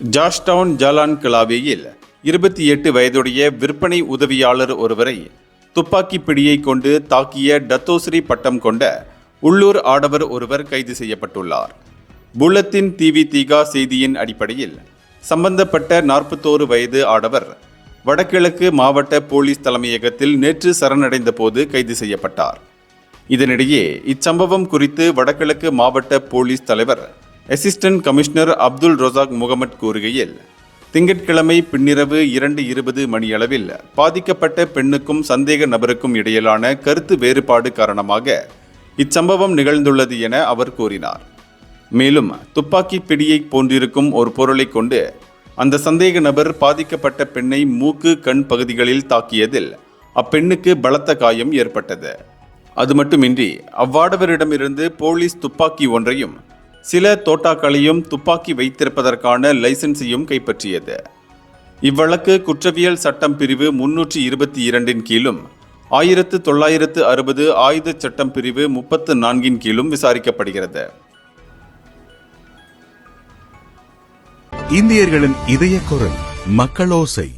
Georgetown Jalan கிளாவேயில் 28 வயதுடைய விற்பனை உதவியாளர் ஒருவரை துப்பாக்கி பிடியை கொண்டு தாக்கிய டத்தோஸ்ரீ பட்டம் கொண்ட உள்ளூர் ஆடவர் ஒருவர் கைது செய்யப்பட்டுள்ளார். புல்லத்தின் டிவி தீகா செய்தியின் அடிப்படையில் சம்பந்தப்பட்ட 41 வயது ஆடவர் வடகிழக்கு மாவட்ட போலீஸ் தலைமையகத்தில் நேற்று சரணடைந்த போது கைது செய்யப்பட்டார். இதனிடையே இச்சம்பவம் குறித்து வடகிழக்கு மாவட்ட போலீஸ் தலைவர் அசிஸ்டன்ட் கமிஷனர் அப்துல் ரொசாக் முகமட் கூறுகையில், திங்கட்கிழமை பின்னிரவு 2:20 மணியளவில் பாதிக்கப்பட்ட பெண்ணுக்கும் சந்தேக நபருக்கும் இடையிலான கருத்து வேறுபாடு காரணமாக இச்சம்பவம் நிகழ்ந்துள்ளது என அவர் கூறினார். மேலும் துப்பாக்கி பிடியை போன்றிருக்கும் ஒரு பொருளை கொண்டு அந்த சந்தேக நபர் பாதிக்கப்பட்ட பெண்ணை மூக்கு, கண் பகுதிகளில் தாக்கியதில் அப்பெண்ணுக்கு பலத்த காயம் ஏற்பட்டது. அது மட்டுமின்றி அவ்வாடவரிடமிருந்து போலீஸ் துப்பாக்கி ஒன்றையும் சில தோட்டாக்களையும் துப்பாக்கி வைத்திருப்பதற்கான லைசன்ஸையும் கைப்பற்றியது. இவ்வழக்கு குற்றவியல் சட்டம் பிரிவு 322 கீழும் 1960 ஆயுத சட்டம் பிரிவு 34 கீழும் விசாரிக்கப்படுகிறது. இந்தியர்களின் இதய குரல் மக்களோசை.